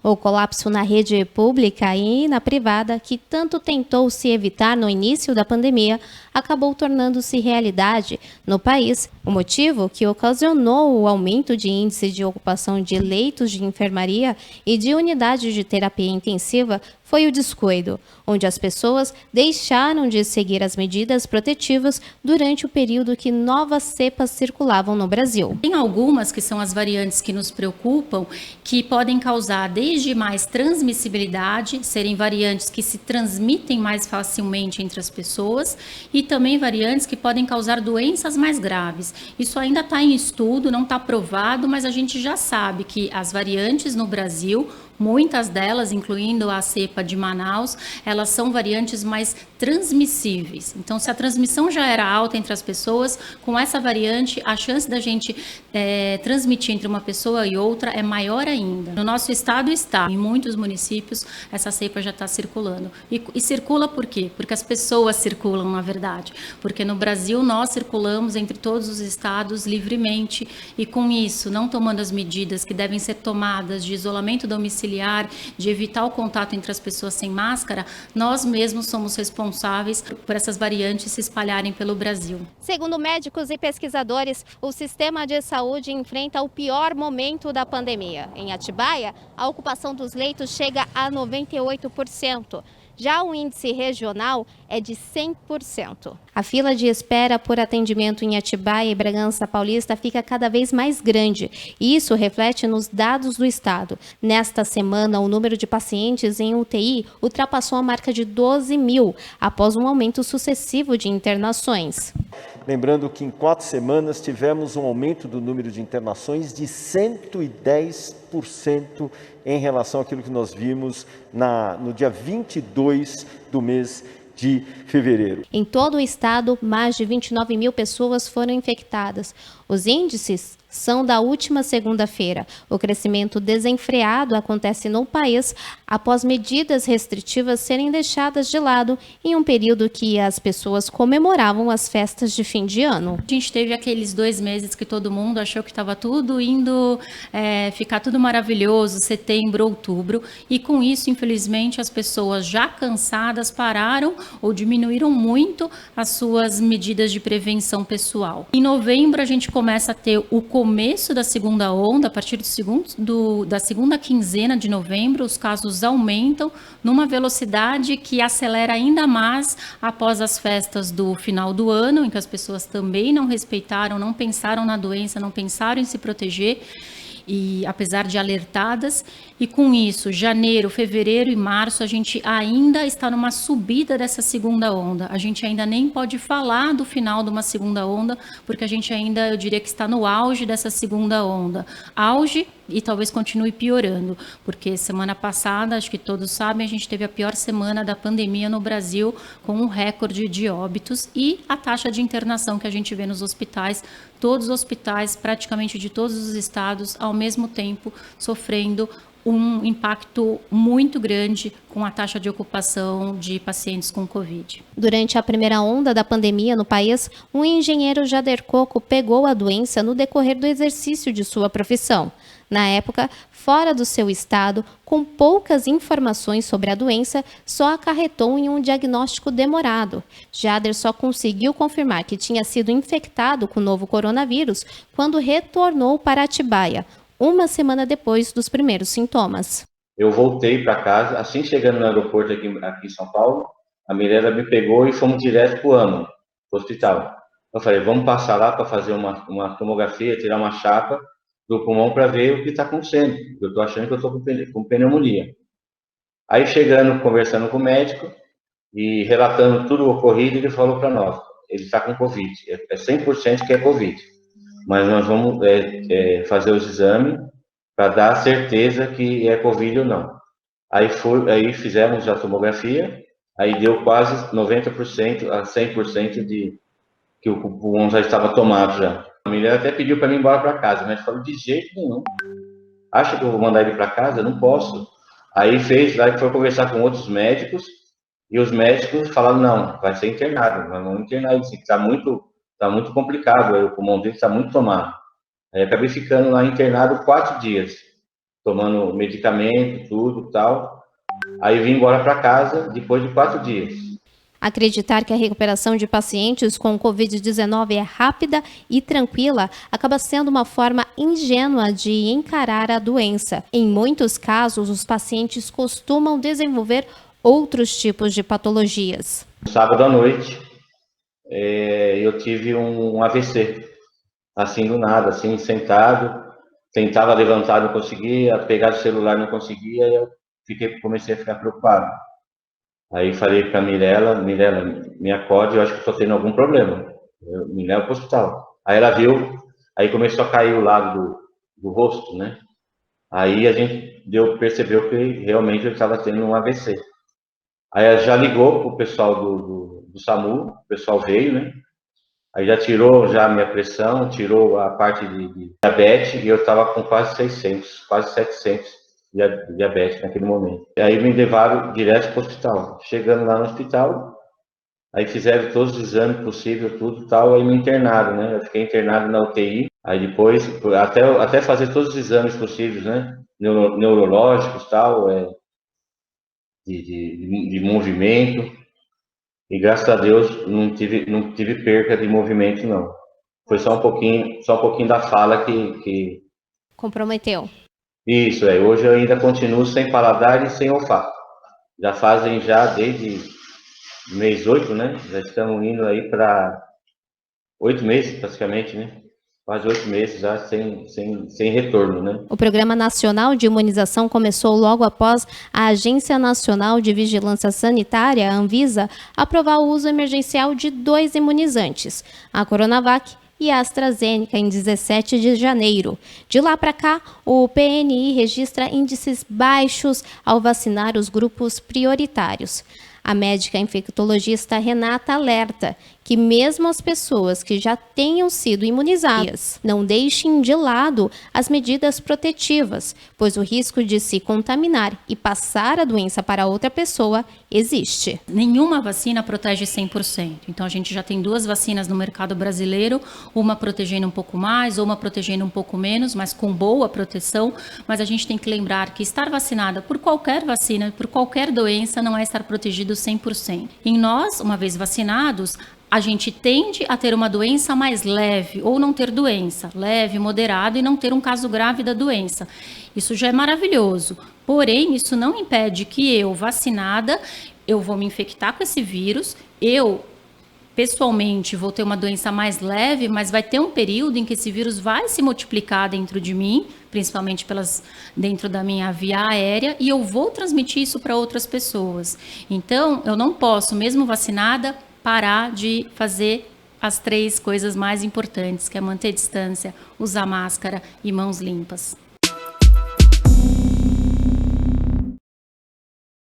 O colapso na rede pública e na privada, que tanto tentou se evitar no início da pandemia, acabou tornando-se realidade no país. O motivo que ocasionou o aumento de índice de ocupação de leitos de enfermaria e de unidades de terapia intensiva foi o descuido, onde as pessoas deixaram de seguir as medidas protetivas durante o período que novas cepas circulavam no Brasil. Tem algumas que são as variantes que nos preocupam, que podem causar desde mais transmissibilidade, serem variantes que se transmitem mais facilmente entre as pessoas, e também variantes que podem causar doenças mais graves. Isso ainda está em estudo, não está provado, mas a gente já sabe que as variantes no Brasil, muitas delas, incluindo a cepa de Manaus, elas são variantes mais transmissíveis. Então, se a transmissão já era alta entre as pessoas, com essa variante, a chance da gente transmitir entre uma pessoa e outra é maior ainda. No nosso estado está, em muitos municípios, essa cepa já está circulando. E circula por quê? Porque as pessoas circulam, na verdade. Porque no Brasil nós circulamos entre todos os estados livremente e com isso, não tomando as medidas que devem ser tomadas de isolamento domiciliar, de evitar o contato entre as pessoas sem máscara, nós mesmos somos responsáveis por essas variantes se espalharem pelo Brasil. Segundo médicos e pesquisadores, o sistema de saúde enfrenta o pior momento da pandemia. Em Atibaia, a ocupação dos leitos chega a 98%. Já o índice regional é de 100%. A fila de espera por atendimento em Atibaia e Bragança Paulista fica cada vez mais grande, e isso reflete nos dados do estado. Nesta semana, o número de pacientes em UTI ultrapassou a marca de 12 mil, após um aumento sucessivo de internações. Lembrando que em 4 semanas tivemos um aumento do número de internações de 110% em relação àquilo que nós vimos no dia 22 do mês de fevereiro. Em todo o estado, mais de 29 mil pessoas foram infectadas. Os índices são da última segunda-feira. O crescimento desenfreado acontece no país após medidas restritivas serem deixadas de lado em um período que as pessoas comemoravam as festas de fim de ano. A gente teve aqueles 2 meses que todo mundo achou que estava tudo indo ficar tudo maravilhoso, setembro, outubro, e com isso, infelizmente, as pessoas já cansadas pararam ou diminuíram muito as suas medidas de prevenção pessoal. Em novembro, a gente começa a ter o começo da segunda onda. A partir da segunda quinzena de novembro, os casos aumentam numa velocidade que acelera ainda mais após as festas do final do ano, em que as pessoas também não respeitaram, não pensaram na doença, não pensaram em se proteger, e apesar de alertadas, e com isso, janeiro, fevereiro e março, a gente ainda está numa subida dessa segunda onda. A gente ainda nem pode falar do final de uma segunda onda, porque a gente ainda, eu diria que está no auge dessa segunda onda. Auge e talvez continue piorando, porque semana passada, acho que todos sabem, a gente teve a pior semana da pandemia no Brasil, com um recorde de óbitos e a taxa de internação que a gente vê nos hospitais, todos os hospitais, praticamente de todos os estados, ao mesmo tempo, sofrendo um impacto muito grande com a taxa de ocupação de pacientes com Covid. Durante a primeira onda da pandemia no país, um engenheiro Jader Coco pegou a doença no decorrer do exercício de sua profissão. Na época, fora do seu estado, com poucas informações sobre a doença, só acarretou em um diagnóstico demorado. Jader só conseguiu confirmar que tinha sido infectado com o novo coronavírus quando retornou para Atibaia, uma semana depois dos primeiros sintomas. Eu voltei para casa, assim chegando no aeroporto aqui em São Paulo, a Mirella me pegou e fomos direto para o AMO, pro hospital. Eu falei, vamos passar lá para fazer uma tomografia, tirar uma chapa do pulmão para ver o que está acontecendo. Eu estou achando que eu estou com pneumonia. Aí chegando, conversando com o médico e relatando tudo o ocorrido, ele falou para nós, ele está com Covid, é 100% que é Covid. Mas nós vamos fazer os exames para dar certeza que é Covid ou não. Aí fizemos a tomografia, aí deu quase 90% a 100% de que o pulmão já estava tomado já. A mulher até pediu para mim ir embora para casa, mas falou, de jeito nenhum. Acha que eu vou mandar ele para casa? Não posso. Aí foi conversar com outros médicos, e os médicos falaram, não, vai ser internado, nós vamos internar ele, que está muito complicado, aí o pulmão dele está muito tomado. Aí acabei ficando lá internado 4 dias. tomando medicamento, tudo tal. Aí vim embora para casa depois de 4 dias. Acreditar que a recuperação de pacientes com Covid-19 é rápida e tranquila acaba sendo uma forma ingênua de encarar a doença. Em muitos casos, os pacientes costumam desenvolver outros tipos de patologias. Sábado à noite, eu tive um AVC, assim do nada, assim sentado, tentava levantar, não conseguia, pegar o celular, não conseguia, e eu comecei a ficar preocupado. Aí falei para a Mirella, me acorde, eu acho que estou tendo algum problema, me leva para o hospital. Aí ela viu, aí começou a cair o lado do rosto, né? Aí a gente percebeu que realmente eu estava tendo um AVC. Aí ela já ligou para o pessoal do SAMU, o pessoal veio, né? Aí já tirou já a minha pressão, tirou a parte de diabetes, e eu estava com quase 600, quase 700 de diabetes naquele momento. E aí me levaram direto para o hospital. Chegando lá no hospital, aí fizeram todos os exames possíveis, tudo tal, aí me internaram, né? Eu fiquei internado na UTI. Aí depois, até fazer todos os exames possíveis, né? Neurológicos, tal, de movimento. E graças a Deus não tive perca de movimento, não. Foi só um pouquinho da fala que... Comprometeu. Isso, hoje eu ainda continuo sem paladar e sem olfato. Já fazem desde mês 8, né? Já estamos indo aí para 8 meses praticamente, né? Quase 8 meses já sem retorno, né? O Programa Nacional de Imunização começou logo após a Agência Nacional de Vigilância Sanitária, a Anvisa, aprovar o uso emergencial de 2 imunizantes, a Coronavac e a AstraZeneca, em 17 de janeiro. De lá para cá, o PNI registra índices baixos ao vacinar os grupos prioritários. A médica infectologista Renata alerta que mesmo as pessoas que já tenham sido imunizadas não deixem de lado as medidas protetivas, pois o risco de se contaminar e passar a doença para outra pessoa existe. Nenhuma vacina protege 100%. Então a gente já tem 2 vacinas no mercado brasileiro, uma protegendo um pouco mais, ou uma protegendo um pouco menos, mas com boa proteção. Mas a gente tem que lembrar que estar vacinada por qualquer vacina, por qualquer doença, não é estar protegido 100%. Em nós, uma vez vacinados, a gente tende a ter uma doença mais leve, ou não ter doença, leve, moderada, e não ter um caso grave da doença. Isso já é maravilhoso. Porém, isso não impede que eu, vacinada, eu vou me infectar com esse vírus, eu, pessoalmente, vou ter uma doença mais leve, mas vai ter um período em que esse vírus vai se multiplicar dentro de mim, principalmente dentro da minha via aérea, e eu vou transmitir isso para outras pessoas. Então, eu não posso, mesmo vacinada, parar de fazer as 3 coisas mais importantes, que é manter distância, usar máscara e mãos limpas.